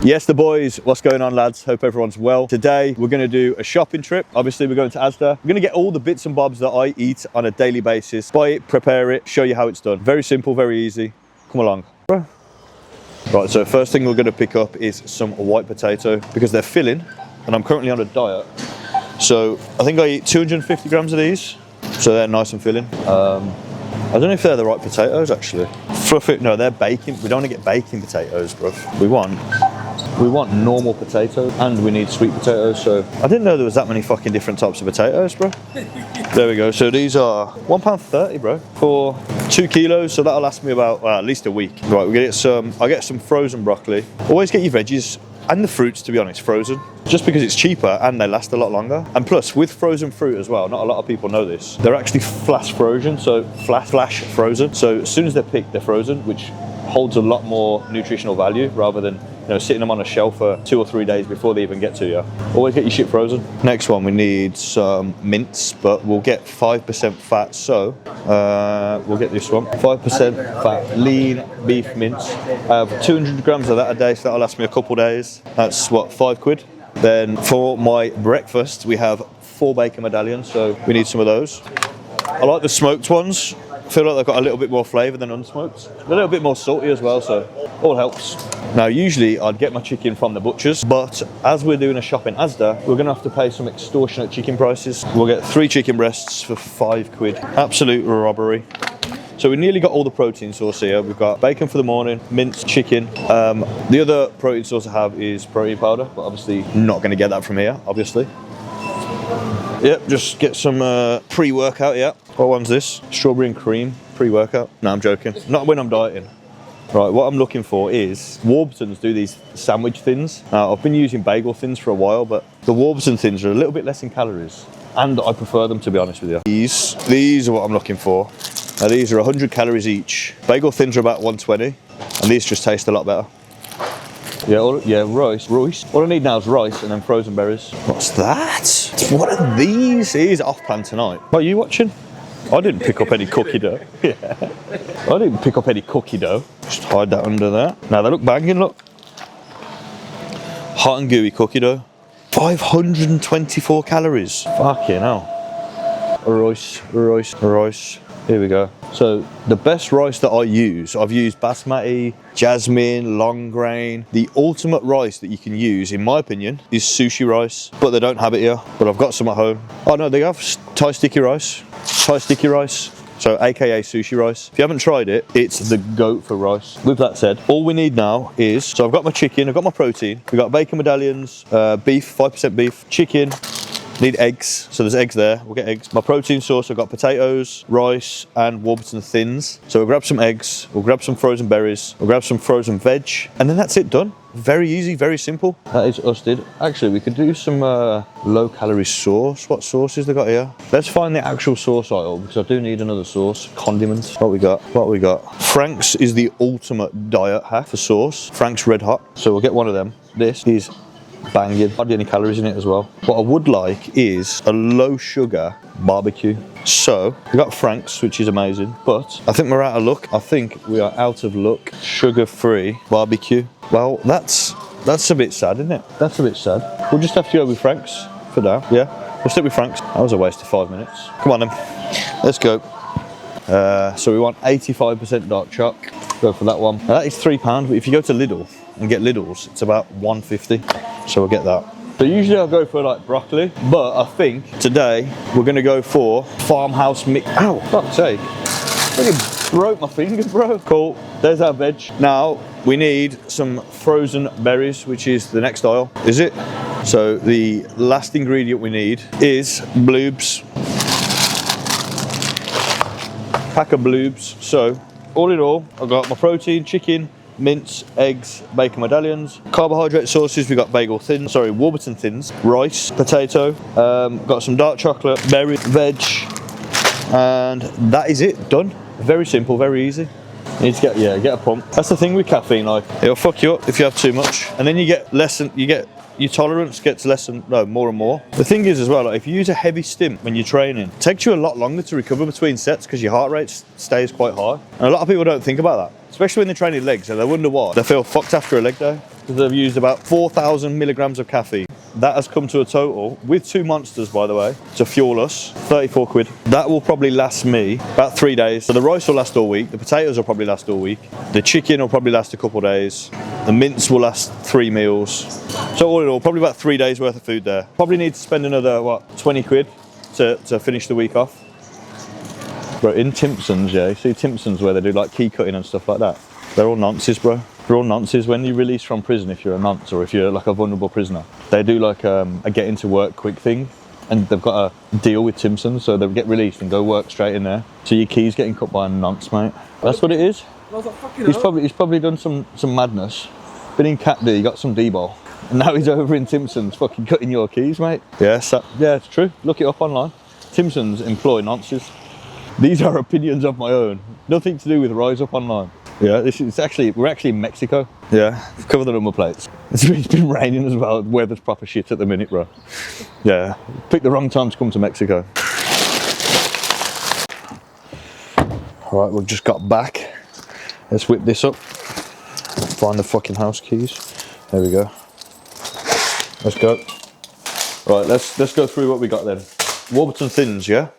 Yes, the boys, what's going on, lads? Hope everyone's well. Today, we're gonna do a shopping trip. Obviously, we're going to Asda. We're gonna get all the bits and bobs that I eat on a daily basis. Buy it, prepare it, show you how it's done. Very simple, very easy. Come along. Right, so first thing we're gonna pick up is some white potato because they're filling, and I'm currently on a diet. So I think I eat 250 grams of these. So they're nice and filling. I don't know if they're the right potatoes, actually. Fluffy, no, they're baking. We don't want to get baking potatoes, bro. We want normal potatoes, and we need sweet potatoes. So I didn't know there was that many fucking different types of potatoes, bro. There we go. So these are £1.30, bro, for 2 kilos. So that'll last me about at least a week. Right, we get some. I get some frozen broccoli. Always get your veggies and the fruits, to be honest, frozen, just because it's cheaper and they last a lot longer. And plus, with frozen fruit as well, not a lot of people know this, they're actually flash frozen. So flash frozen. So as soon as they're picked, they're frozen, which holds a lot more nutritional value rather than, you know, sitting them on a shelf for 2 or 3 days before they even get to you. Always get your shit frozen. Next one, we need some mince, but we'll get 5% fat. So we'll get this one, 5% fat, lean beef mince. I have 200 grams of that a day, so that'll last me a couple days. That's what, £5? Then for my breakfast, we have 4 bacon medallions, so we need some of those. I like the smoked ones. I feel like they've got a little bit more flavour than unsmoked. A little bit more salty as well, so all helps. Now, usually I'd get my chicken from the butchers, but as we're doing a shop in Asda, we're gonna have to pay some extortionate chicken prices. We'll get 3 chicken breasts for £5. Absolute robbery. So we nearly got all the protein source here. We've got bacon for the morning, mince, chicken. The other protein source I have is protein powder, but obviously not gonna get that from here, obviously. Yep, just get some pre-workout, yeah. What one's this? Strawberry and cream pre-workout. No, I'm joking. Not when I'm dieting. Right, what I'm looking for is, Warburton's do these sandwich thins. I've been using bagel thins for a while, but the Warburton thins are a little bit less in calories. And I prefer them, to be honest with you. These are what I'm looking for. Now these are 100 calories each. Bagel thins are about 120, and these just taste a lot better. Yeah, rice. All I need now is rice and then frozen berries. What's that? What are these? These are off plan tonight. What are you watching? I didn't pick up any cookie dough. Yeah. I didn't pick up any cookie dough. Just hide that under there. Now they look banging, look. Hot and gooey cookie dough. 524 calories. Fucking hell. Rice. Here we go. So the best rice that I use, I've used basmati, jasmine, long grain. The ultimate rice that you can use, in my opinion, is sushi rice, but they don't have it here. But I've got some at home. Oh no, they have Thai sticky rice. So AKA sushi rice. If you haven't tried it, it's the goat for rice. With that said, all we need now is, so I've got my chicken, I've got my protein, we've got bacon medallions, beef, 5% beef, chicken. Need eggs, so there's eggs there, we'll get eggs. My protein source, I've got potatoes, rice, and Warburton thins. So we'll grab some eggs, we'll grab some frozen berries, we'll grab some frozen veg, and then that's it, done. Very easy, very simple. That is us did. Actually, we could do some low-calorie sauce. What sauces they got here? Let's find the actual sauce aisle, because I do need another sauce. Condiments. What we got? Frank's is the ultimate diet hack for sauce. Frank's Red Hot. So we'll get one of them. This is banging. Hardly any calories in it as well. What I would like is a low sugar barbecue. So we got Frank's, which is amazing, but I think we're out of luck. I think we are out of luck. Sugar-free barbecue. Well, that's a bit sad, isn't it? That's a bit sad. We'll just have to go with Frank's for now. Yeah, we'll stick with Frank's. That was a waste of 5 minutes. Come on then, let's go. So we want 85% dark choc. Go for that one. Now that is £3, but if you go to Lidl and get Lidl's, it's about £1.50. So we'll get that. So usually I'll go for like broccoli, but I think today we're gonna go for farmhouse mix. Ow, fuck's sake. I fucking broke my finger, bro. Cool, there's our veg. Now we need some frozen berries, which is the next aisle, is it? So the last ingredient we need is bloobs. Pack of bloobs. So all in all, I've got my protein, chicken, mince, eggs, bacon medallions. Carbohydrate sources, we got Warburton thins, rice, potato, got some dark chocolate, berry, veg, and that is it, done. Very simple, very easy. You need to get a pump. That's the thing with caffeine, like it'll fuck you up if you have too much, and then you get your tolerance gets more and more. The thing is as well, like, if you use a heavy stim when you're training, it takes you a lot longer to recover between sets because your heart rate stays quite high. And a lot of people don't think about that, especially when they're training legs, and they wonder why. They feel fucked after a leg day. because they've used about 4,000 milligrams of caffeine. That has come to a total, with 2 monsters by the way, to fuel us, 34 quid. That will probably last me about 3 days. So the rice will last all week, the potatoes will probably last all week, the chicken will probably last a couple of days, the mince will last 3 meals. So all in all, probably about 3 days worth of food there. Probably need to spend another, what, 20 quid to finish the week off. Bro, in Timpsons, yeah, you see Timpsons where they do like key cutting and stuff like that? They're all nonces, bro. They're all nonces. When you release from prison, if you're a nonce or if you're like a vulnerable prisoner, they do like a get into work quick thing, and they've got a deal with Timpsons, so they'll get released and go work straight in there. So your key's getting cut by a nonce, mate. That's what it is. He's probably done some madness. Been in Cat D, got some D-ball, and now he's over in Timpsons fucking cutting your keys, mate. Yeah, yeah, it's true. Look it up online. Timpsons employ nonces. These are opinions of my own. Nothing to do with RiseUp Online. Yeah, we're actually in Mexico. Yeah, cover the number plates. It's been raining as well. The weather's proper shit at the minute, bro. Yeah, picked the wrong time to come to Mexico. All right, we've just got back. Let's whip this up. Find the fucking house keys. There we go. Let's go. Right, let's go through what we got then. Warburton Thins, yeah?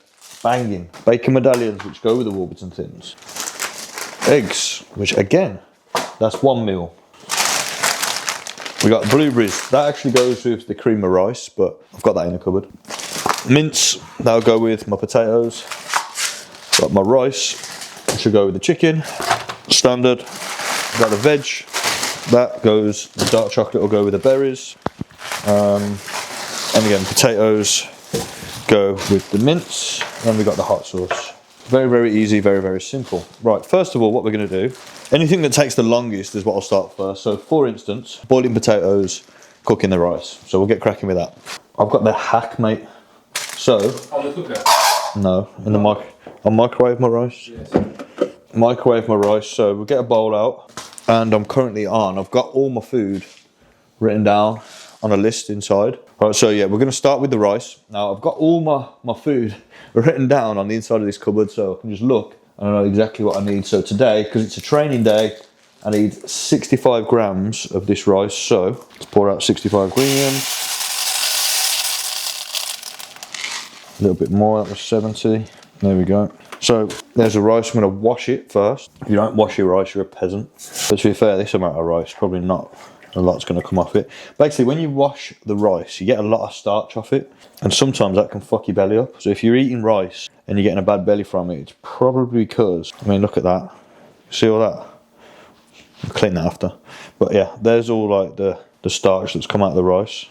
Banging. Bacon medallions, which go with the Warburton Thins. Eggs, which again, that's 1 meal. We got blueberries. That actually goes with the cream of rice, but I've got that in the cupboard. Mince, that'll go with my potatoes. Got my rice, which should go with the chicken. Standard. Got the veg. That goes, the dark chocolate will go with the berries. And again, potatoes go with the mince. And we got the hot sauce. Very, very easy, very, very simple. Right, first of all, what we're going to do, anything that takes the longest is what I'll start first. So, for instance, boiling potatoes, cooking the rice. So we'll get cracking with that. I've got the hack, mate. So, on the cooker? No, in the I'll microwave my rice. Yes. Microwave my rice. So we'll get a bowl out, and I've got all my food written down on a list inside. Right, so yeah, we're going to start with the rice. Now I've got all my food written down on the inside of this cupboard, so I can just look and I know exactly what I need. So today, because it's a training day, I need 65 grams of this rice. So let's pour out 65 grams. A little bit more, that was 70. There we go. So there's the rice. I'm going to wash it first. If you don't wash your rice, you're a peasant. But to be fair, this amount of rice, probably not a lot's going to come off it. Basically, when you wash the rice, you get a lot of starch off it, and sometimes that can fuck your belly up. So if you're eating rice and you're getting a bad belly from it, it's probably because, I mean, look at that. See all that? I'll clean that after. But yeah, there's all like the starch that's come out of the rice.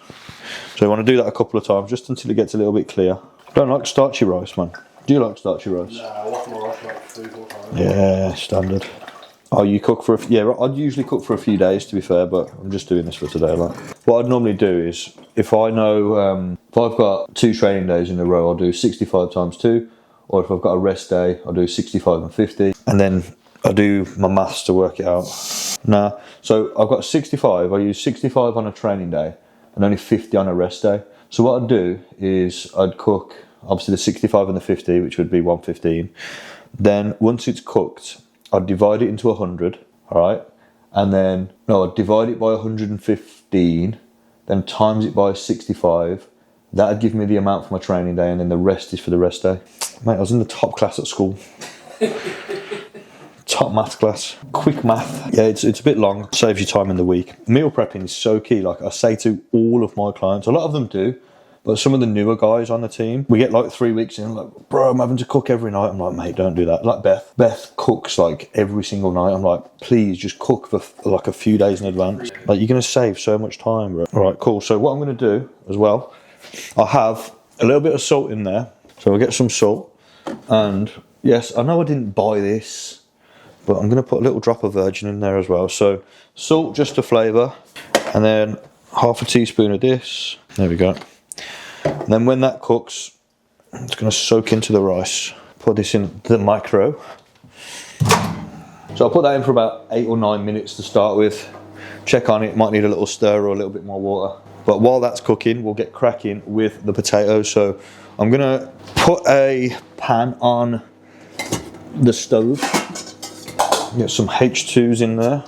So you want to do that a couple of times, just until it gets a little bit clear. I don't like starchy rice, man. Do you like starchy rice? No, I like my rice like 3-4 times. Yeah, standard. Oh, you cook for I'd usually cook for a few days, to be fair, but I'm just doing this for today. Like, what I'd normally do is, if I know, if I've got 2 training days in a row, I'll do 65 times 2, or if I've got a rest day, I'll do 65 and 50, and then I do my maths to work it out. Nah, so I've got 65, I use 65 on a training day, and only 50 on a rest day. So what I'd do is, I'd cook, obviously the 65 and the 50, which would be 115, then once it's cooked, I'd divide it into 100, all right? And then, no, I'd divide it by 115, then times it by 65. That'd give me the amount for my training day, and then the rest is for the rest day. Mate, I was in the top class at school. Top maths class. Quick math. Yeah, it's a bit long. Saves you time in the week. Meal prepping is so key. Like I say to all of my clients, a lot of them do, but some of the newer guys on the team, we get like 3 weeks in, like, bro, I'm having to cook every night. I'm like, mate, don't do that. Like Beth cooks like every single night. I'm like, please just cook for like a few days in advance. Like, you're going to save so much time, bro. All right, cool. So what I'm going to do as well, I have a little bit of salt in there. So I'll get some salt. And yes, I know I didn't buy this, but I'm going to put a little drop of virgin in there as well. So salt just to flavour, and then half a teaspoon of this. There we go. And then when that cooks, it's going to soak into the rice. Put this in the micro. So I'll put that in for about 8 or 9 minutes to start with. Check on it, might need a little stir or a little bit more water. But while that's cooking, we'll get cracking with the potatoes. So I'm going to put a pan on the stove. Get some H2s in there.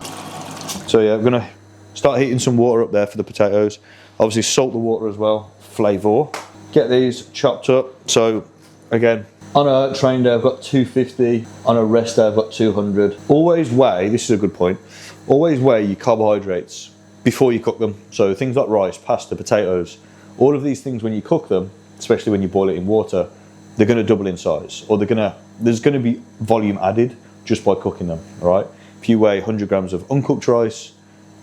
So yeah, I'm going to Start heating some water up there for the potatoes. Obviously salt the water as well, flavour. Get these chopped up. So again, on a train day I've got 250, on a rest day I've got 200. Always weigh, this is a good point, always weigh your carbohydrates before you cook them. So things like rice, pasta, potatoes, all of these things when you cook them, especially when you boil it in water, they're going to double in size, or there's going to be volume added just by cooking them, all right? If you weigh 100 grams of uncooked rice,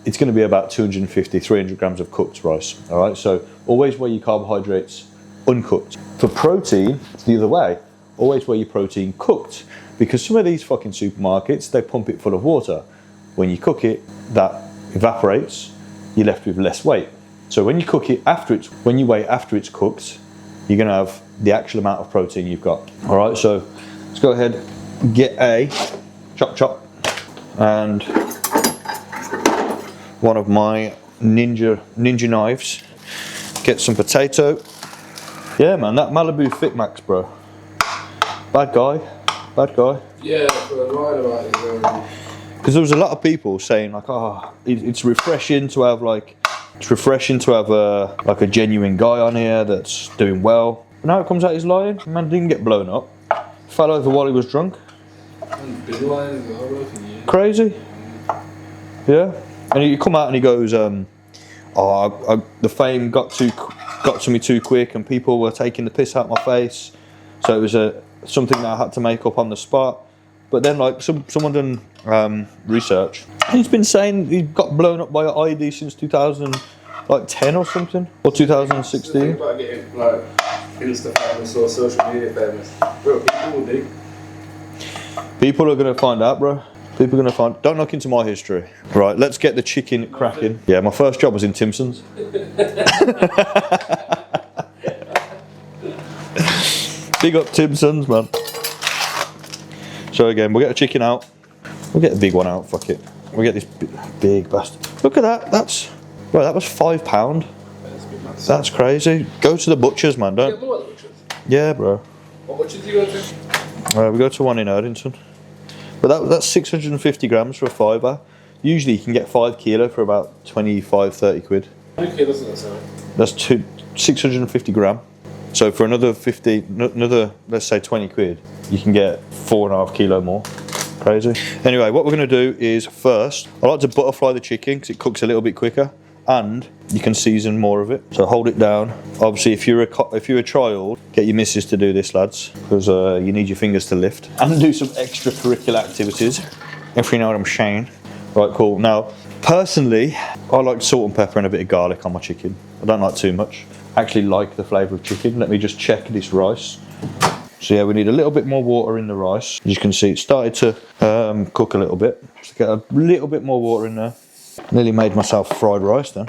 it's going to be about 250, 300 grams of cooked rice, all right? So always weigh your carbohydrates uncooked. For protein, it's the other way. Always weigh your protein cooked, because some of these fucking supermarkets, they pump it full of water. When you cook it, that evaporates, you're left with less weight. So when you cook it when you weigh after it's cooked, you're going to have the actual amount of protein you've got. All right, so let's go ahead, get a chop, and one of my ninja knives. Get some potato. Yeah, man, that Malibu Fit Max, bro. Bad guy. Yeah, for a line about it. Because there was a lot of people saying like, oh, it's refreshing to have a genuine guy on here that's doing well. But now it comes out he's lying. Man didn't get blown up. Fell over while he was drunk. Crazy. Yeah. And he come out and he goes, the fame got to me too quick, and people were taking the piss out of my face. So it was something that I had to make up on the spot. But then, like, someone done research. He's been saying he got blown up by an IED since 2010 or something, or 2016. Think about getting like Insta famous or social media famous, bro. People will dig. People are gonna find out, bro. People are gonna find. Don't look into my history. Right, let's get the chicken cracking. Yeah, my first job was in Timpson's. Big up Timpson's, man. So again, we'll get the chicken out. We'll get the big one out, fuck it. We'll get this big bastard. Look at that, that was £5. That's crazy. Go to the butchers, man, don't. Yeah, the butchers. Yeah, bro. What butchers do you go to? We go to one in Erdington. But that's 650 grams for a fiver. Usually you can get 5 kilo for about 25, 30 quid. How many kilos does that sound? That's 650 gram. So for another let's say 20 quid, you can get 4.5 kilo more. Crazy. Anyway, what we're going to do is first, I like to butterfly the chicken because it cooks a little bit quicker, and you can season more of it. So hold it down. Obviously, if you're a child, get your missus to do this, lads, because you need your fingers to lift, and do some extracurricular activities, if you know what I'm saying. Right, cool. Now, personally, I like salt and pepper and a bit of garlic on my chicken. I don't like too much. I actually like the flavour of chicken. Let me just check this rice. So yeah, we need a little bit more water in the rice. As you can see, it started to cook a little bit. Just get a little bit more water in there. Nearly made myself fried rice then.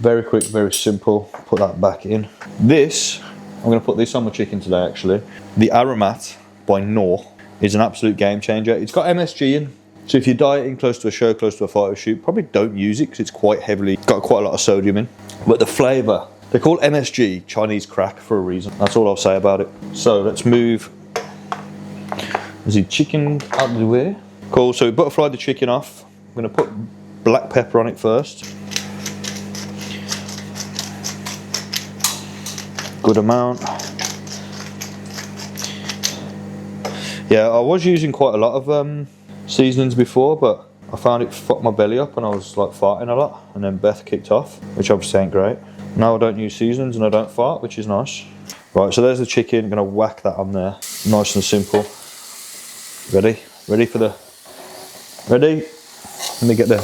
Very quick, very simple. Put that back in. This, I'm going to put this on my chicken today actually. The Aromat by Knorr is an absolute game changer. It's got MSG in. So if you're dieting close to a show, close to a photo shoot, probably don't use it because it's quite heavily, got quite a lot of sodium in. But the flavour, they call MSG Chinese crack for a reason. That's all I'll say about it. So let's move the chicken out of the way. Cool, so we butterflied the chicken off. I'm going to put black pepper on it first. Good amount. Yeah, I was using quite a lot of seasonings before, but I found it fucked my belly up and I was like farting a lot, and then Beth kicked off, which obviously ain't great. Now I don't use seasonings and I don't fart, which is nice. Right, so there's the chicken. I'm gonna whack that on there, nice and simple. Ready for the, ready? Let me get the,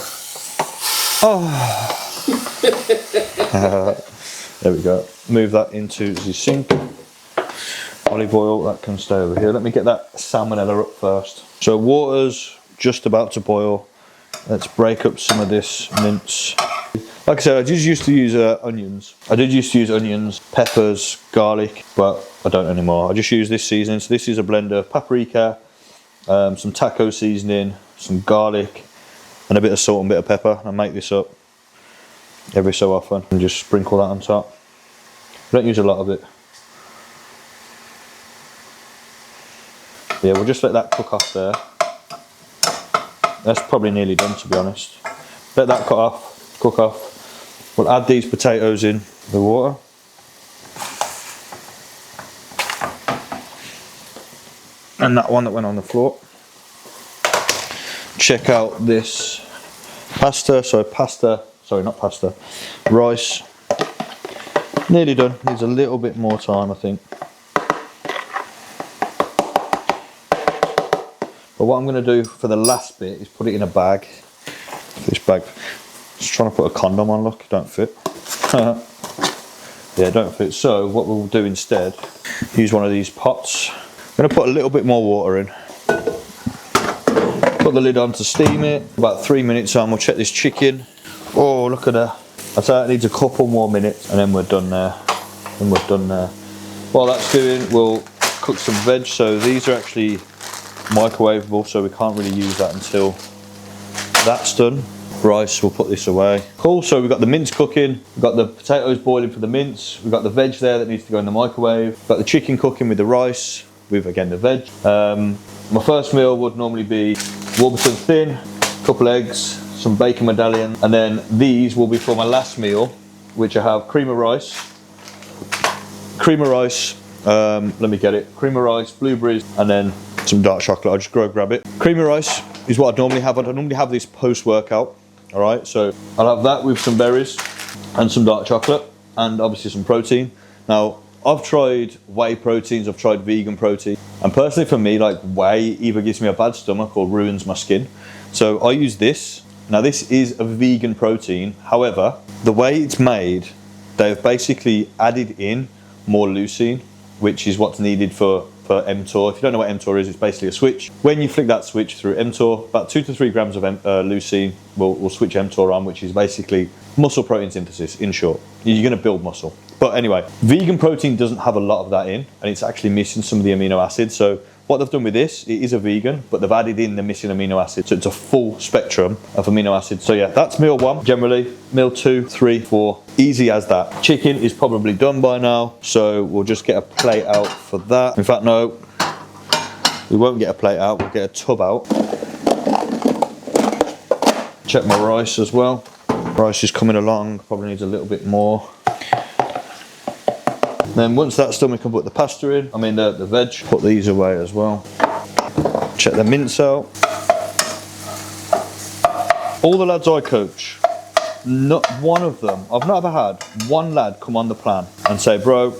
there we go. Move that into the sink. Olive oil, that can stay over here. Let me get that salmonella up first. So water's just about to boil. Let's break up some of this mince. Like I said, I just used to use onions. I did used to use onions, peppers, garlic, but I don't anymore. I just use this seasoning. So this is a blend of paprika, some taco seasoning, some garlic, and a bit of salt and a bit of pepper. I make this up every so often and just sprinkle that on top. I don't use a lot of it. Yeah, we'll just let that cook off there. That's probably nearly done, to be honest. Let that cook off. We'll add these potatoes in the water. And that one that went on the floor. Check out this rice. Nearly done, needs a little bit more time, I think. But what I'm going to do for the last bit is put it in a bag. This bag, just trying to put a condom on, look, don't fit. Yeah, don't fit. So what we'll do instead, use one of these pots. I'm going to put a little bit more water in. Put the lid on to steam it. About 3 minutes on, we'll check this chicken. Oh, look at that. I'd say it needs a couple more minutes and then we're done there. While that's doing, we'll cook some veg. So these are actually microwavable, so we can't really use that until that's done. Rice, we'll put this away. Cool, so we've got the mince cooking, we've got the potatoes boiling for the mince, we've got the veg there that needs to go in the microwave, we've got the chicken cooking with the rice, with again the veg. My first meal would normally be Warburton thin, a couple eggs, some bacon medallion, and then these will be for my last meal, which I have cream of rice, let me get it, cream of rice, blueberries, and then some dark chocolate. I'll just go grab it. Cream of rice is what I'd normally have. I'd normally have this post-workout, all right? So I'll have that with some berries and some dark chocolate and obviously some protein. Now, I've tried whey proteins, I've tried vegan protein, and personally for me, like whey either gives me a bad stomach or ruins my skin. So I use this. Now this is a vegan protein. However, the way it's made, they've basically added in more leucine, which is what's needed for mTOR. If you don't know what mTOR is, it's basically a switch. When you flick that switch through mTOR, about 2 to 3 grams of leucine will switch mTOR on, which is basically muscle protein synthesis, in short. You're gonna build muscle. But anyway, vegan protein doesn't have a lot of that in, and it's actually missing some of the amino acids. So what they've done with this, it is a vegan, but they've added in the missing amino acids. So it's a full spectrum of amino acids. So yeah, that's meal 1, generally. Meal 2, 3, 4, easy as that. Chicken is probably done by now, so we'll just get a plate out for that. In fact, no, we won't get a plate out, we'll get a tub out. Check my rice as well. Rice is coming along, probably needs a little bit more. Then once that's done, we can put the pasta in, the veg. Put these away as well. Check the mince out. All the lads I coach, not one of them, I've never had one lad come on the plan and say, bro,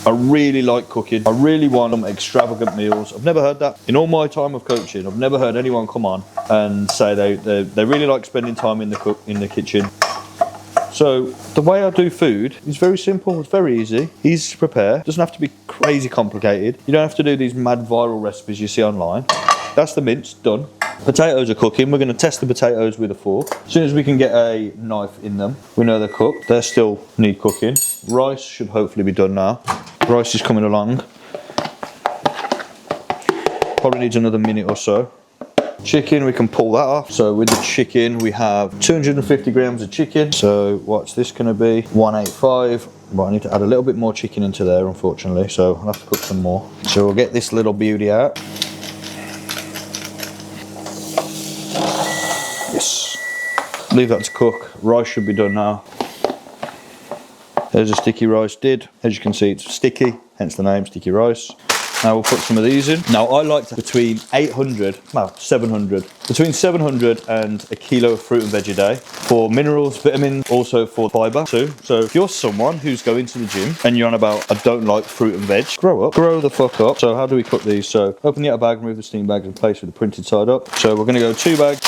I really like cooking, I really want some extravagant meals. I've never heard that. In all my time of coaching, I've never heard anyone come on and say they really like spending time in the kitchen. So the way I do food is very simple, it's very easy, easy to prepare, doesn't have to be crazy complicated. You don't have to do these mad viral recipes you see online. That's the mince, done. Potatoes are cooking, we're going to test the potatoes with a fork. As soon as we can get a knife in them, we know they're cooked. They still need cooking. Rice should hopefully be done now. Rice is coming along. Probably needs another minute or so. Chicken, we can pull that off. So with the chicken, we have 250 grams of chicken. So what's this going to be? 185. Well, I need to add a little bit more chicken into there, unfortunately. So I'll have to cook some more. So we'll get this little beauty out. Yes. Leave that to cook. Rice should be done now. There's a sticky rice did. As you can see, it's sticky, hence the name, sticky rice. Now we'll put some of these in. Now I like to between 700 and a kilo of fruit and veg a day for minerals, vitamins, also for fibre too. So if you're someone who's going to the gym and you're on about, I don't like fruit and veg, grow the fuck up. So how do we cook these? So open the outer bag, remove the steam bag and place with the printed side up. So we're gonna go 2 bags,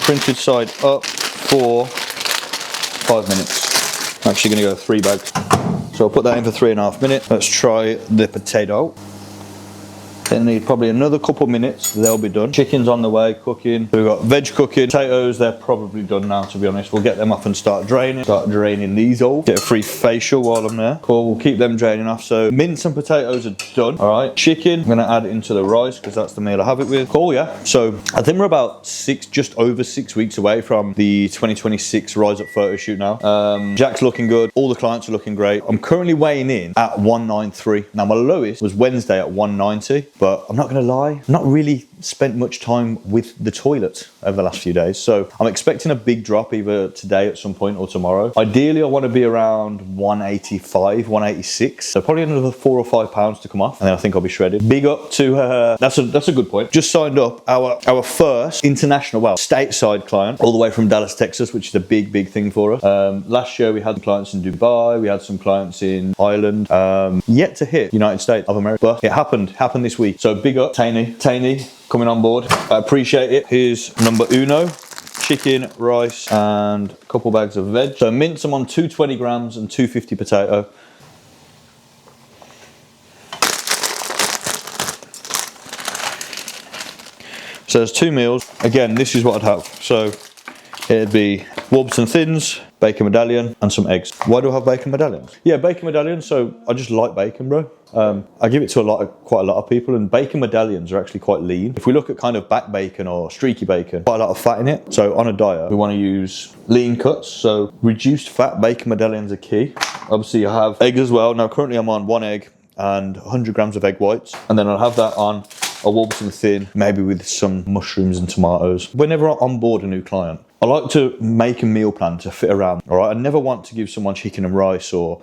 printed side up for 5 minutes. I'm actually gonna go 3 bags. So I'll put that in for 3.5 minutes. Let's try the potato. Then need probably another couple minutes, they'll be done. Chicken's on the way, cooking. We've got veg cooking. Potatoes, they're probably done now, to be honest. We'll get them off and start draining these off. Get a free facial while I'm there. Cool, we'll keep them draining off. So mince and potatoes are done. All right, chicken, I'm gonna add it into the rice because that's the meal I have it with. Cool, yeah. So I think we're about just over 6 weeks away from the 2026 RiseUp Photoshoot now. Jack's looking good. All the clients are looking great. I'm currently weighing in at 193. Now my lowest was Wednesday at 190. but I'm not gonna lie, I've not really spent much time with the toilet over the last few days. So I'm expecting a big drop either today at some point or tomorrow. Ideally, I wanna be around 185, 186. So probably another 4 or 5 pounds to come off, and then I think I'll be shredded. Big up to that's a good point. Just signed up our first international, well, stateside client, all the way from Dallas, Texas, which is a big thing for us. Last year we had clients in Dubai, we had some clients in Ireland, yet to hit United States of America, but it happened this week. So big up Taney coming on board. I appreciate it. Here's number uno. Chicken, rice, and a couple bags of veg. So mince them on 220 grams and 250 potato. So there's 2 meals. Again, this is what I'd have. So it'd be Warburton Thins, bacon medallion, and some eggs. Why do I have bacon medallions? Yeah, bacon medallions. So I just like bacon, bro. I give it to quite a lot of people, and bacon medallions are actually quite lean. If we look at kind of back bacon or streaky bacon, quite a lot of fat in it. So on a diet, we want to use lean cuts. So reduced fat bacon medallions are key. Obviously, you have egg as well. Now, currently I'm on 1 egg and 100 grams of egg whites, and then I'll have that on a Warburton Thin, maybe with some mushrooms and tomatoes. Whenever I onboard a new client, I like to make a meal plan to fit around, all right? I never want to give someone chicken and rice or,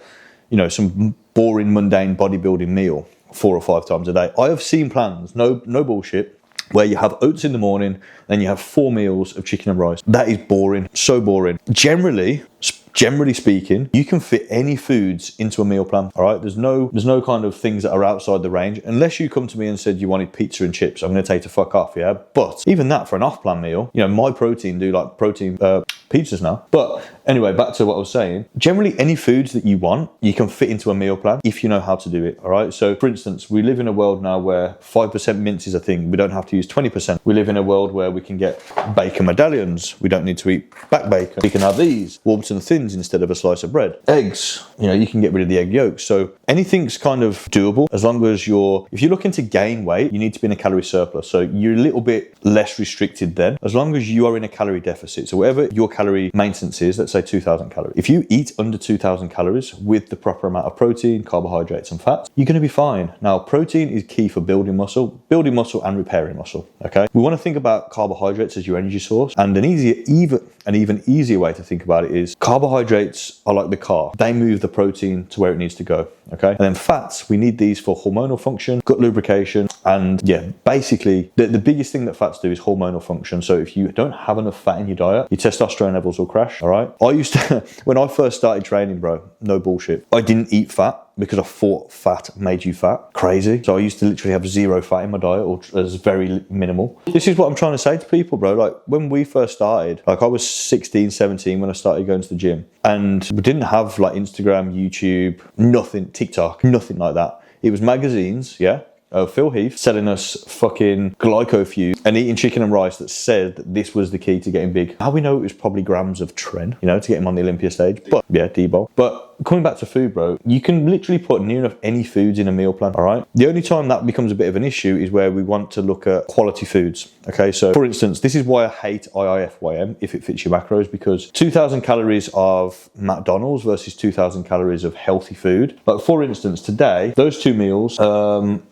you know, some boring, mundane bodybuilding meal 4 or 5 times a day. I have seen plans, no bullshit, where you have oats in the morning, then you have 4 meals of chicken and rice. That is boring, so boring. Generally speaking, you can fit any foods into a meal plan, all right? There's no kind of things that are outside the range, unless you come to me and said you wanted pizza and chips. I'm gonna tell you to fuck off, yeah? But even that, for an off-plan meal, you know, My Protein do like protein pizzas now. But anyway, back to what I was saying. Generally, any foods that you want, you can fit into a meal plan if you know how to do it, all right? So for instance, we live in a world now where 5% mince is a thing. We don't have to use 20%. We live in a world where we can get bacon medallions. We don't need to eat back bacon. We can have these, Warburton Thins instead of a slice of bread. Eggs, you know, you can get rid of the egg yolks. So anything's kind of doable as long as if you're looking to gain weight, you need to be in a calorie surplus. So you're a little bit less restricted then, as long as you are in a calorie deficit. So whatever your calorie maintenance is, let's say 2,000 calories. If you eat under 2,000 calories with the proper amount of protein, carbohydrates, and fats, you're gonna be fine. Now, protein is key for building muscle and repairing muscle, okay? We wanna think about carbohydrates as your energy source, and an even easier way to think about it is carbohydrates are like the car. They move the protein to where it needs to go, okay? And then fats, we need these for hormonal function, gut lubrication, and yeah, basically the biggest thing that fats do is hormonal function. So if you don't have enough fat in your diet, your testosterone levels will crash, all right? I used to, when I first started training, bro, no bullshit, I didn't eat fat because I thought fat made you fat. Crazy. So I used to literally have 0 fat in my diet, or as very minimal. This is what I'm trying to say to people, bro. Like when we first started, like I was 16, 17 when I started going to the gym, and we didn't have like Instagram, YouTube, nothing, TikTok, nothing like that. It was magazines, yeah? Phil Heath selling us fucking glycofuse and eating chicken and rice that said that this was the key to getting big. How we know it was probably grams of tren, you know, to get him on the Olympia stage. But yeah, D-bol. But coming back to food, bro, you can literally put near enough any foods in a meal plan, all right? The only time that becomes a bit of an issue is where we want to look at quality foods, okay? So for instance, this is why I hate IIFYM if it fits your macros, because 2,000 calories of McDonald's versus 2,000 calories of healthy food. Like for instance, today, those 2 meals,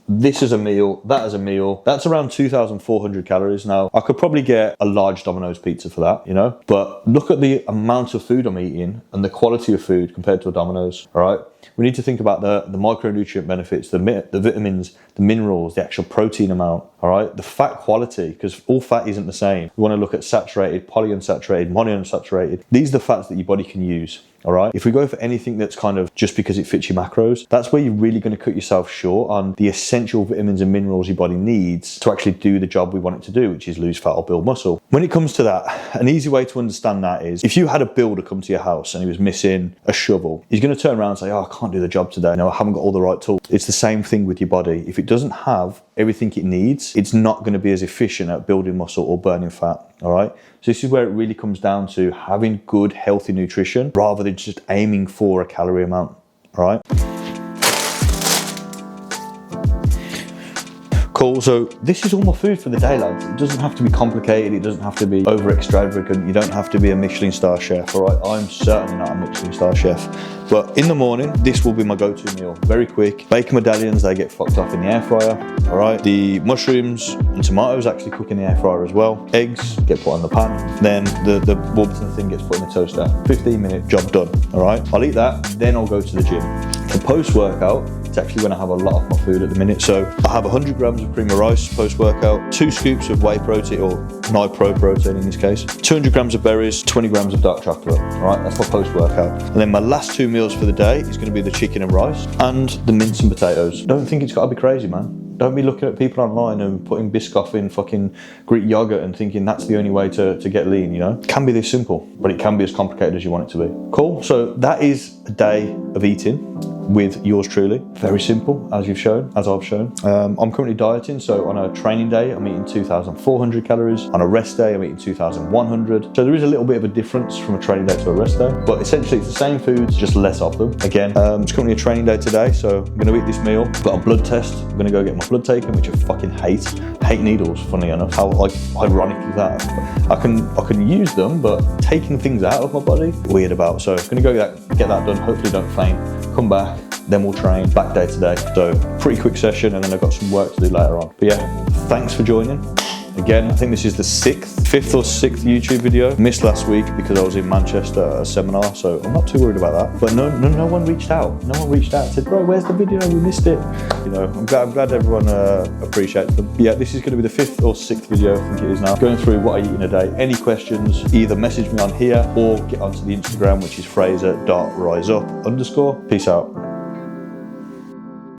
this is a meal, that is a meal, that's around 2,400 calories. Now, I could probably get a large Domino's pizza for that, you know? But look at the amount of food I'm eating and the quality of food compared to a Domino's, all right? We need to think about the micronutrient benefits, the vitamins, the minerals, the actual protein amount, all right? The fat quality, because all fat isn't the same. We want to look at saturated, polyunsaturated, monounsaturated. These are the fats that your body can use, all right? If we go for anything that's kind of just because it fits your macros, that's where you're really going to cut yourself short on the essential vitamins and minerals your body needs to actually do the job we want it to do, which is lose fat or build muscle. When it comes to that, an easy way to understand that is if you had a builder come to your house and he was missing a shovel, he's going to turn around and say, oh, I can't do the job today. You know, I haven't got all the right tools. It's the same thing with your body. If it doesn't have everything it needs, it's not going to be as efficient at building muscle or burning fat, all right? So this is where it really comes down to having good, healthy nutrition rather than just aiming for a calorie amount, all right? Cool, so this is all my food for the day, lads. It doesn't have to be complicated, it doesn't have to be over extravagant, you don't have to be a Michelin star chef, all right? I'm certainly not a Michelin star chef. But in the morning, this will be my go-to meal. Very quick. Bacon medallions, they get fucked off in the air fryer, all right? The mushrooms and tomatoes actually cook in the air fryer as well. Eggs get put on the pan. Then the Warburton thing gets put in the toaster. 15-minute job done, all right? I'll eat that, then I'll go to the gym. For post-workout, it's actually when I have a lot of my food at the minute. So I have 100 grams of cream of rice post-workout, 2 scoops of whey protein, or Nipro protein in this case, 200 grams of berries, 20 grams of dark chocolate, all right? That's my post-workout. And then my last 2 meals for the day is gonna be the chicken and rice and the mince and potatoes. Don't think it's gotta be crazy, man. Don't be looking at people online and putting Biscoff in fucking Greek yogurt and thinking that's the only way to get lean, you know? It can be this simple, but it can be as complicated as you want it to be. Cool, so that is a day of eating with yours truly. Very simple, as I've shown. I'm currently dieting, so on a training day, I'm eating 2,400 calories. On a rest day, I'm eating 2,100. So there is a little bit of a difference from a training day to a rest day, but essentially it's the same foods, just less of them. Again, it's currently a training day today, so I'm gonna eat this meal. Got a blood test, I'm gonna go get my blood taken, which I fucking hate. Hate needles, funnily enough. How like ironic is that? I can use them, but taking things out of my body, weird about. So I'm gonna go get that done, hopefully don't faint. Come back, then we'll train. Back day today. So pretty quick session, and then I've got some work to do later on. But yeah, thanks for joining. Again, I think this is the 5th or 6th YouTube video. Missed last week because I was in Manchester at a seminar, so I'm not too worried about that. But no one reached out. No one reached out and said, bro, where's the video? We missed it. You know, I'm glad everyone appreciates them. But yeah, this is going to be the 5th or 6th video, I think it is now, going through what I eat in a day. Any questions, either message me on here or get onto the Instagram, which is fraser.riseup_. Peace out.